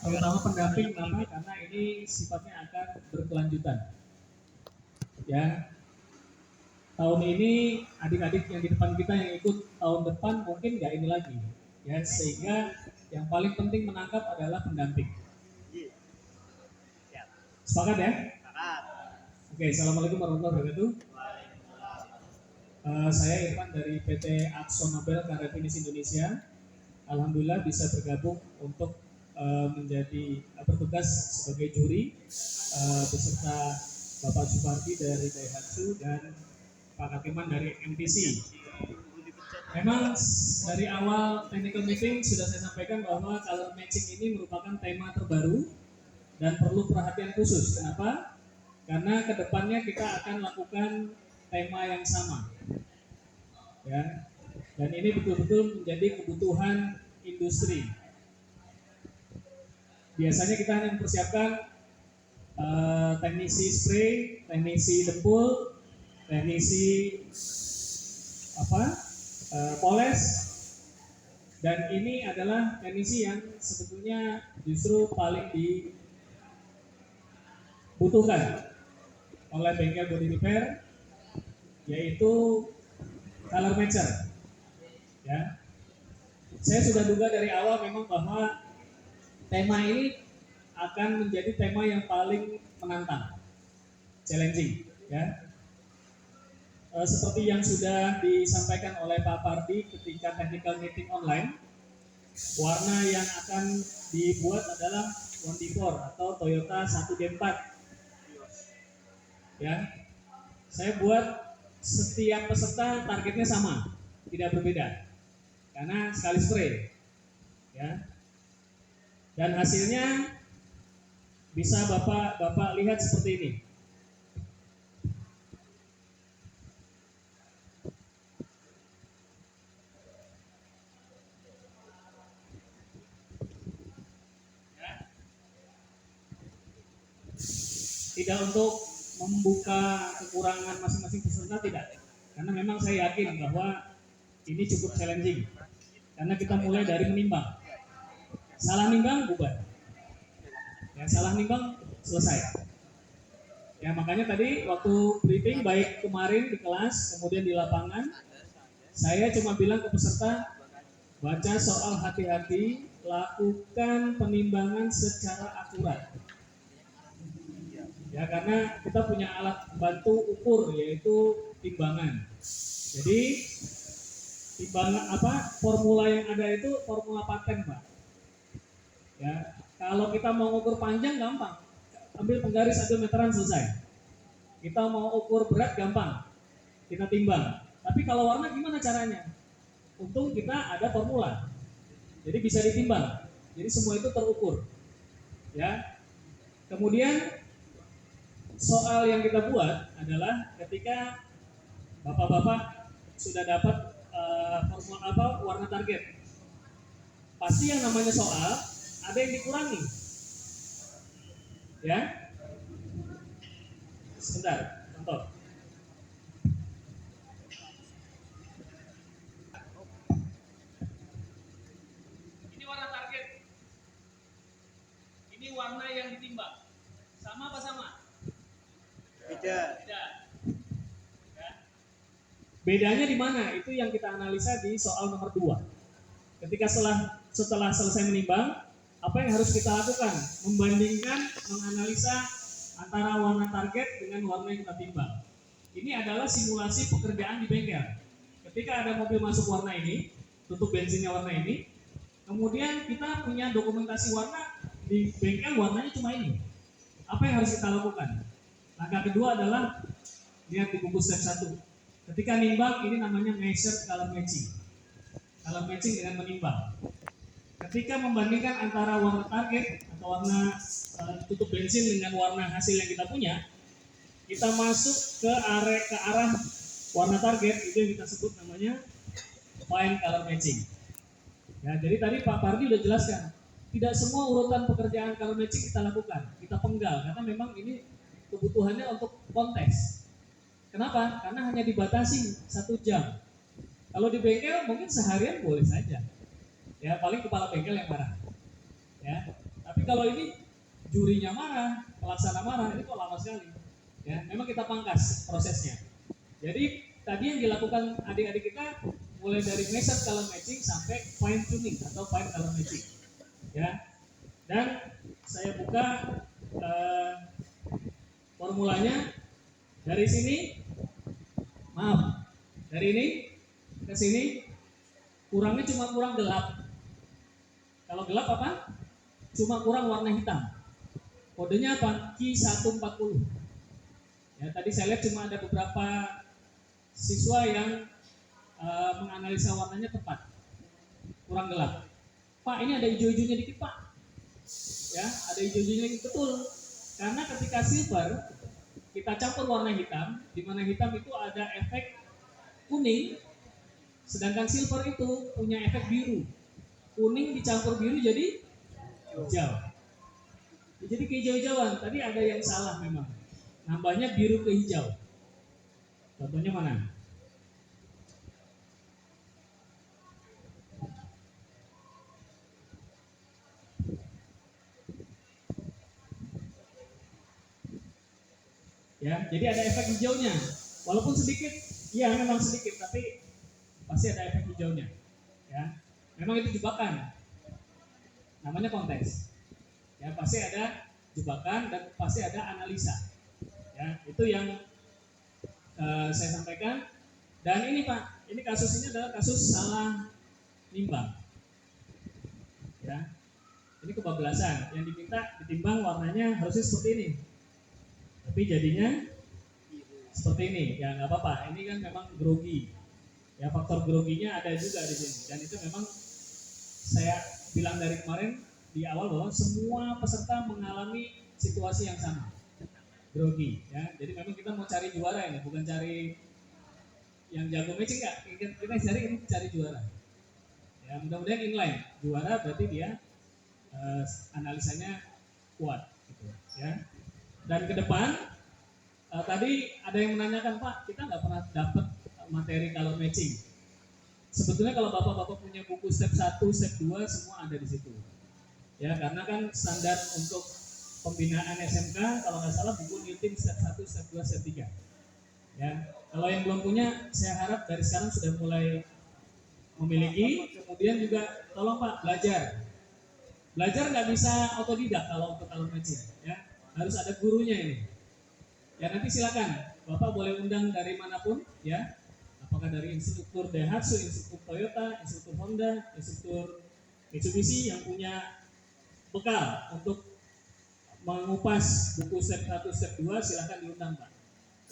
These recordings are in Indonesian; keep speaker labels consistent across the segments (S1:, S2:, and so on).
S1: terutama pendamping. Kenapa? Karena ini sifatnya akan berkelanjutan. Ya, tahun ini adik-adik yang di depan kita yang ikut tahun depan mungkin nggak ini lagi. Ya, sehingga yang paling penting menangkap adalah pendamping. Sepakat ya? Oke, assalamualaikum warahmatullahi wabarakatuh. Saya Irfan dari PT Akson Nobel Karyafinisi Indonesia. Alhamdulillah bisa bergabung untuk menjadi bertugas sebagai juri beserta Bapak Supardi dari Daihatsu dan Pak Katiman dari MTC. Memang dari awal technical meeting sudah saya sampaikan bahwa color matching ini merupakan tema terbaru dan perlu perhatian khusus. Kenapa? Karena kedepannya kita akan lakukan tema yang sama, ya. Dan ini betul-betul menjadi kebutuhan industri. Biasanya kita hanya mempersiapkan teknisi spray, teknisi dempul, teknisi poles, dan ini adalah teknisi yang sebetulnya justru paling dibutuhkan oleh bengkel body repair, yaitu color matcher. Ya, saya sudah duga dari awal memang bahwa tema ini akan menjadi tema yang paling menantang, challenging. Ya, seperti yang sudah disampaikan oleh Pak Pardi ketika technical meeting online, warna yang akan dibuat adalah 1D4 atau Toyota 1D4. Ya, saya buat setiap peserta targetnya sama, tidak berbeda, karena sekali spray. Ya, dan hasilnya bisa Bapak lihat seperti ini. Tidak untuk membuka kekurangan masing-masing peserta, tidak. Karena memang saya yakin bahwa ini cukup challenging. Karena kita mulai dari menimbang. Salah nimbang, bubar. Ya, salah nimbang, selesai. Ya, makanya tadi waktu briefing baik kemarin di kelas, kemudian di lapangan, saya cuma bilang ke peserta, baca soal hati-hati, lakukan penimbangan secara akurat. Ya, karena kita punya alat bantu ukur yaitu timbangan. Jadi timbangan formula yang ada itu formula paten, Pak. Ya, kalau kita mau ukur panjang gampang, ambil penggaris, ambil meteran, selesai. Kita mau ukur berat gampang, kita timbang. Tapi kalau warna gimana caranya? Untung kita ada formula, jadi bisa ditimbang. Jadi semua itu terukur. Ya, kemudian soal yang kita buat adalah ketika bapak-bapak sudah dapat formula warna target, pasti yang namanya soal ada yang dikurangi. Ya, sebentar, contoh. Ini warna target, ini warna yang ditimbang. Sama apa sama? Beda. Ya. Bedanya di mana? Itu yang kita analisa di soal nomor 2. Ketika setelah selesai menimbang, apa yang harus kita lakukan? Membandingkan, menganalisa antara warna target dengan warna yang kita timbang. Ini adalah simulasi pekerjaan di bengkel. Ketika ada mobil masuk warna ini, tutup bensinnya warna ini, kemudian kita punya dokumentasi warna di bengkel, warnanya cuma ini. Apa yang harus kita lakukan? Langkah kedua adalah lihat di buku step 1. Ketika nimbang, ini namanya measure color matching. Color matching dengan menimbang. Ketika membandingkan antara warna target atau warna tutup bensin dengan warna hasil yang kita punya, kita masuk ke arah warna target, itu yang kita sebut namanya fine color matching. Ya, jadi tadi Pak Pardi sudah jelaskan, tidak semua urutan pekerjaan color matching kita lakukan, kita penggal, karena memang ini kebutuhannya untuk konteks. Kenapa? Karena hanya dibatasi 1 jam. Kalau di bengkel mungkin seharian boleh saja. Ya, paling kepala bengkel yang marah. Ya, tapi kalau ini jurinya marah, pelaksana marah, ini kok lama sekali. Ya, memang kita pangkas prosesnya. Jadi tadi yang dilakukan adik-adik kita mulai dari method color matching sampai fine tuning atau fine color matching. Ya, dan saya buka formulanya dari sini. Maaf, dari ini ke sini kurangnya cuma kurang gelap. Kalau gelap apa? Cuma kurang warna hitam. Kodenya apa? Q140. Ya, tadi saya lihat cuma ada beberapa siswa yang menganalisa warnanya tepat. Kurang gelap. Pak, ini ada hijau-hijaunya dikit, Pak. Ya, ada hijau-hijaunya dikit, betul. Karena ketika silver kita campur warna hitam, di mana hitam itu ada efek kuning, sedangkan silver itu punya efek biru. Kuning dicampur biru jadi hijau. Jadi kehijau-hijauan. Tadi ada yang salah memang. Nambahnya biru ke hijau. Contohnya mana? Ya, jadi ada efek hijaunya. Walaupun sedikit, ya memang sedikit, tapi pasti ada efek hijaunya. Ya, memang itu jebakan. Namanya konteks. Ya, pasti ada jebakan dan pasti ada analisa. Ya, itu yang saya sampaikan. Dan ini Pak, ini kasus ini adalah kasus salah nimbang. Ya, ini kebablasan. Yang diminta ditimbang warnanya harusnya seperti ini. Tapi jadinya seperti ini, ya nggak apa-apa. Ini kan memang grogi, ya faktor groginya ada juga di sini. Dan itu memang saya bilang dari kemarin di awal bahwa semua peserta mengalami situasi yang sama, grogi. Ya, jadi memang kita mau cari juara ini, bukan cari yang jago matching nggak. Kita cari ini cari juara. Ya, mudah-mudahan inline juara berarti dia analisanya kuat, gitu. Ya. Dan ke depan tadi ada yang menanyakan, Pak, kita nggak pernah dapat materi color matching. Sebetulnya kalau bapak-bapak punya buku step 1, step 2 semua ada di situ. Ya, karena kan standar untuk pembinaan SMK kalau nggak salah buku Newton step 1, step 2, step 3. Ya, kalau yang belum punya, saya harap dari sekarang sudah mulai memiliki. Kemudian juga tolong Pak belajar. Belajar nggak bisa otodidak kalau untuk color matching. Ya, harus ada gurunya ini. Ya nanti silakan, Bapak boleh undang dari manapun, ya. Apakah dari instruktur Daihatsu, instruktur Toyota, instruktur Honda, instruktur Mitsubishi yang punya bekal untuk mengupas buku step 1, step 2, silakan diundang Pak.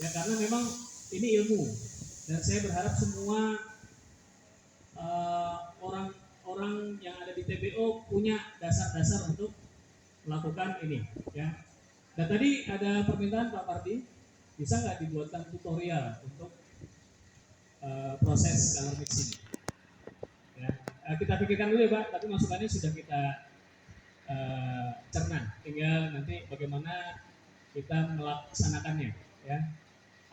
S1: Ya karena memang ini ilmu dan saya berharap semua orang-orang yang ada di TBO punya dasar-dasar untuk melakukan ini, ya. Dan tadi ada permintaan Pak Parti, bisa nggak dibuatkan tutorial untuk proses color mixing? Ya, kita pikirkan dulu ya Pak, tapi masukannya sudah kita cerna. Tinggal nanti bagaimana kita melaksanakannya, ya.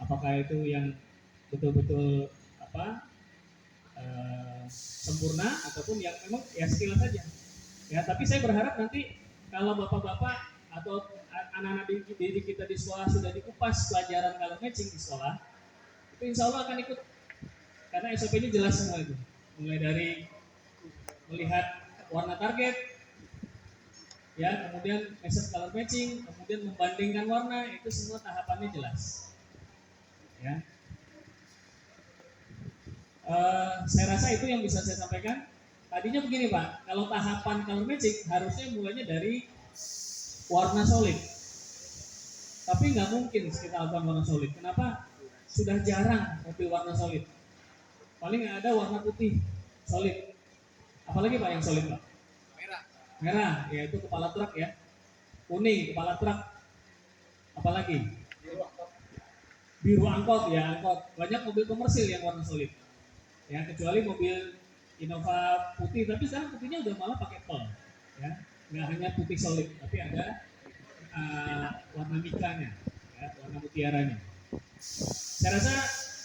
S1: Apakah itu yang betul-betul sempurna ataupun yang memang ya sekilas saja. Ya, tapi saya berharap nanti kalau bapak-bapak atau anak-anak didik kita di sekolah sudah dikupas pelajaran color matching di sekolah, itu insya Allah akan ikut. Karena SOP ini jelas semua itu. Mulai dari melihat warna target, ya, kemudian method color matching, kemudian membandingkan warna, itu semua tahapannya jelas. Ya. Saya rasa itu yang bisa saya sampaikan. Tadinya begini Pak, kalau tahapan color matching harusnya mulainya dari warna solid. Tapi nggak mungkin kita lakukan warna solid. Kenapa? Sudah jarang mobil warna solid. Paling ada warna putih solid. Apalagi Pak yang solid Pak? Merah. Merah, yaitu kepala truk ya. Kuning, kepala truk. Apalagi? Biru angkot ya, angkot. Banyak mobil komersil yang warna solid. Ya, kecuali mobil Innova putih, tapi sekarang putihnya udah malah pakai pel. Ya, nggak hanya putih solid, tapi ada warna mikanya, ya, warna mutiaranya. Saya rasa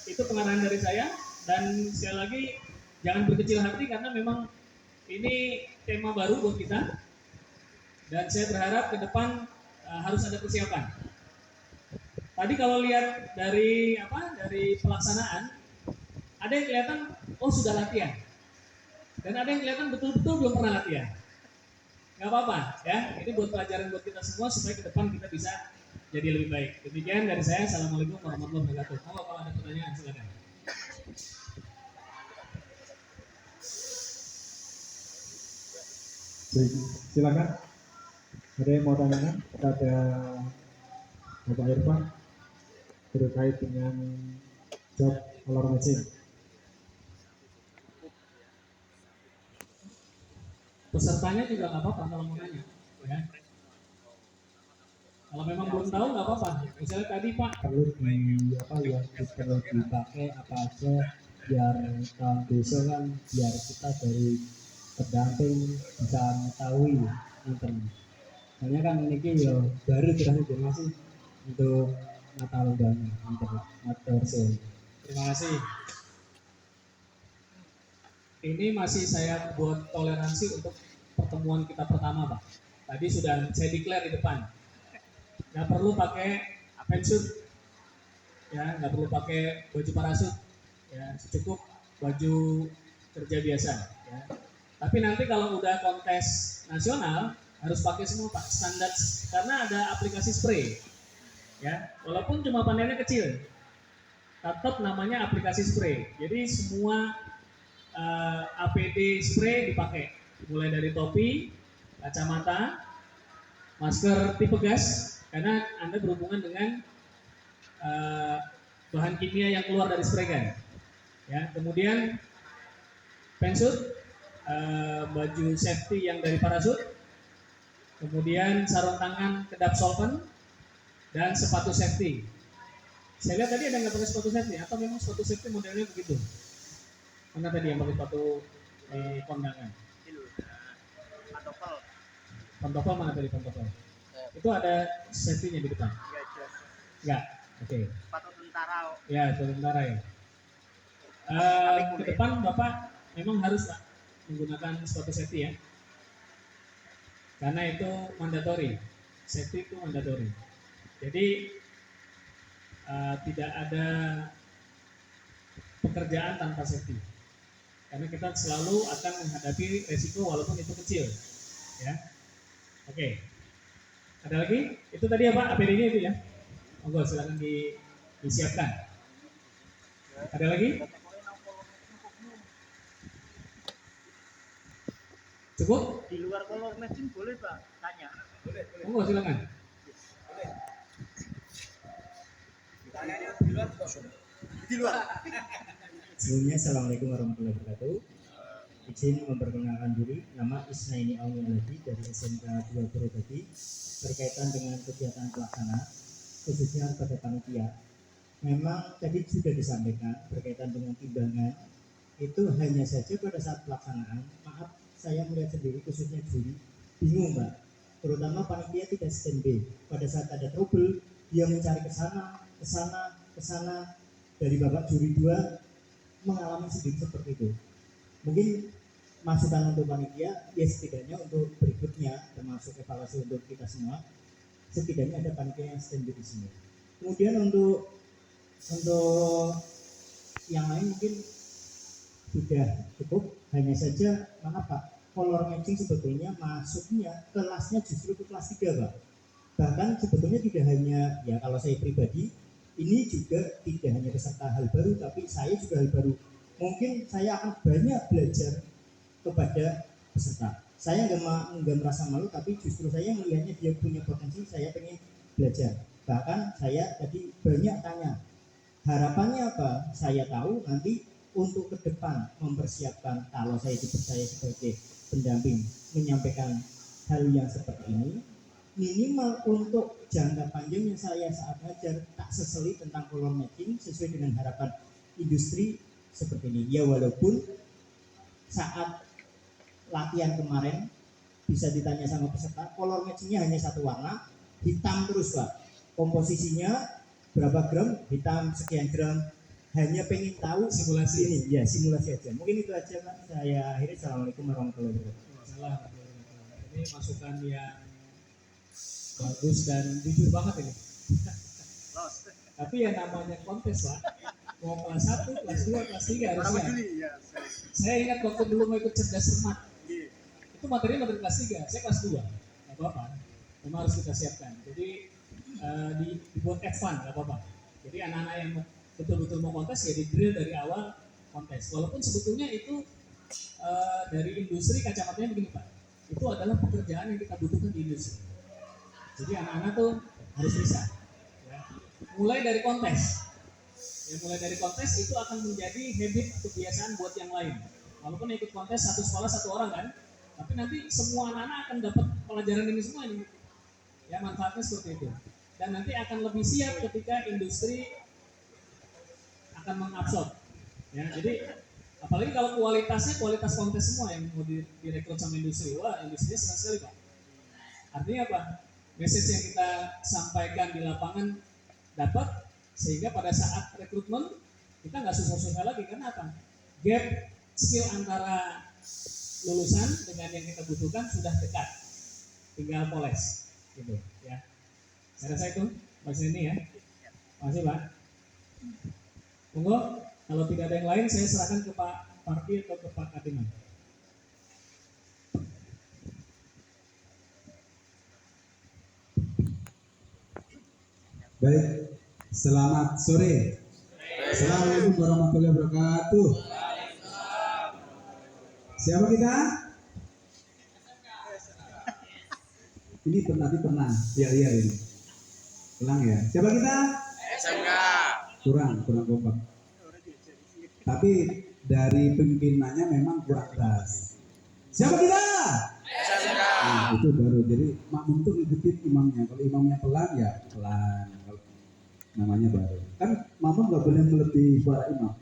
S1: itu pengarahan dari saya, dan sekali lagi jangan berkecil hati karena memang ini tema baru buat kita Dan saya berharap ke depan harus ada persiapan. Tadi kalau lihat dari pelaksanaan, ada yang kelihatan oh sudah latihan, dan ada yang kelihatan betul-betul belum pernah latihan. Nggak apa-apa ya, ini buat pelajaran buat kita semua supaya ke depan kita bisa jadi lebih baik. Demikian dari saya. Assalamualaikum warahmatullahi wabarakatuh. Kalau ada pertanyaan silakan.
S2: Baik, silakan. Ada yang mau tanyakan kepada Bapak Irfan terkait dengan job color matching?
S1: Pesertanya juga nggak apa-apa kalau mau nanya, ya. Kalau memang belum tahu nggak apa-apa. Misalnya tadi Pak
S2: perlu yang perlu dipakai apa aja biar tahun besok kan biar kita dari pendamping bisa mengetahui nanti. Soalnya kan ini ya baru terakhir masih untuk Natal dan Natal.
S1: Terima kasih. Ini masih saya buat toleransi untuk pertemuan kita pertama, Pak. Tadi sudah saya declare di depan. Nggak perlu pakai pensuit, ya, nggak perlu pakai baju parasut, ya, cukup baju kerja biasa, ya. Tapi nanti kalau udah kontes nasional harus pakai semua Pak, standar, karena ada aplikasi spray, ya, walaupun cuma panelnya kecil, tetap namanya aplikasi spray. Jadi semua APD spray dipakai, mulai dari topi, kacamata, masker tipe gas, karena Anda berhubungan dengan bahan kimia yang keluar dari spray gun. Ya, kemudian pensuit, baju safety yang dari parasut, kemudian sarung tangan kedap solvent, dan sepatu safety. Saya lihat tadi ada nggak pakai sepatu safety, atau memang sepatu safety modelnya begitu? Mana tadi yang pakai sepatu kondangan? Pantofel mana tadi pantofel? Itu ada safety-nya di depan? Enggak. Oke.
S3: Sepatu tentara.
S1: Ya, sepatu tentara ya. Ke depan Bapak memang harus Pak menggunakan sepatu safety ya. Karena itu mandatori. Safety itu mandatori. Jadi tidak ada pekerjaan tanpa safety. Karena kita selalu akan menghadapi resiko walaupun itu kecil. Ya. Oke. Ada lagi? Itu tadi ya Pak, APD-nya itu ya. Monggo silakan disiapkan. Ada lagi? Cukup?
S3: Di luar color matching boleh Pak? Tanya. Boleh.
S1: Monggo silakan.
S3: Boleh. Tanyanya di luar juga boleh. Di luar.
S2: Sebelumnya Assalamualaikum warahmatullahi wabarakatuh. Izin memperkenalkan diri, nama Isnaini Alwi dari SMK 2 Purwodadi berkaitan dengan kegiatan pelaksana khususnya pada panitia. Memang tadi sudah disampaikan berkaitan dengan timbangan itu hanya saja pada saat pelaksanaan. Maaf, saya melihat sendiri khususnya juri bingung Mbak, terutama panitia tidak standby. Pada saat ada trouble dia mencari ke sana dari babak juri 2 mengalami sendiri seperti itu. Mungkin masukan untuk panitia ya setidaknya untuk berikutnya termasuk evaluasi untuk kita semua, setidaknya ada panitia yang standby di sini. Kemudian untuk yang lain mungkin sudah cukup, hanya saja maaf Pak, color matching sebetulnya masuknya kelasnya justru ke kelas 3 Pak. Bahkan sebetulnya tidak hanya, ya kalau saya pribadi ini juga tidak hanya peserta hal baru, tapi saya juga hal baru. Mungkin saya akan banyak belajar kepada peserta. Saya nggak merasa malu, tapi justru saya melihatnya dia punya potensi, saya pengen belajar. Bahkan saya tadi banyak tanya, harapannya apa? Saya tahu nanti untuk ke depan mempersiapkan, kalau saya dipercaya sebagai pendamping menyampaikan hal yang seperti ini, minimal untuk jangka panjang yang saya saat ngajar tak seseli tentang color matching sesuai dengan harapan industri seperti ini. Ya walaupun saat latihan kemarin bisa ditanya sama peserta, color matchingnya hanya satu warna, hitam terus Pak. Komposisinya berapa gram, hitam sekian gram. Hanya pengen tahu
S1: Simulasi.
S2: ini, ya simulasi aja. Mungkin itu aja Pak. Saya akhiri. Assalamualaikum warahmatullahi wabarakatuh.
S1: Ini masukan yang Bagus dan jujur banget ini.
S3: Los.
S1: Tapi ya namanya kontes lah. Mau kelas 1, kelas 2, kelas 3 harus
S3: Berapa
S1: siap.
S3: Juli ya?
S1: Saya ingat waktu dulu mau ikut cerdas cermat.
S3: Iya.
S1: Itu materi kelas 3, saya kelas 2. Gak apa-apa. Memang harus kita siapkan. Jadi dibuat advance, gak apa-apa. Jadi anak-anak yang betul-betul mau kontes ya di drill dari awal kontes. Walaupun sebetulnya itu dari industri kacamatanya begini Pak. Itu adalah pekerjaan yang kita butuhkan di industri. Jadi anak-anak tuh harus bisa. Ya. Mulai dari kontes. Ya, mulai dari kontes itu akan menjadi habit kebiasaan buat yang lain. Walaupun ikut kontes satu sekolah satu orang kan, tapi nanti semua anak-anak akan dapat pelajaran ini semua ini. Ya manfaatnya seperti itu. Dan nanti akan lebih siap ketika industri akan mengabsorb. Ya, jadi apalagi kalau kualitasnya kualitas kontes semua yang mau direkrut sama industri, wah industrinya senang sekali Pak. Artinya apa? Message yang kita sampaikan di lapangan dapat, sehingga pada saat rekrutmen kita nggak susah-susah lagi. Karena apa? Gap skill antara lulusan dengan yang kita butuhkan sudah dekat, tinggal poles gitu ya. Saya rasa itu Mas ini ya. Makasih Pak. Monggo, kalau tidak ada yang lain saya serahkan ke Pak Parti atau ke Pak Katiman.
S4: Baik, selamat sore. Assalamualaikum warahmatullahi wabarakatuh. Siapa kita? Ini pernah. Iya ini. Ulang ya. Siapa kita?
S3: SMK.
S4: Kurang kompak. Tapi dari pimpinannya memang kurang keras. Siapa kita?
S3: SMK.
S4: Nah, itu baru. Jadi makmum itu ngikutin imamnya. Kalau imamnya pelan ya pelan. Kalau namanya baru. Kan makmum nggak boleh melebihi suara imam.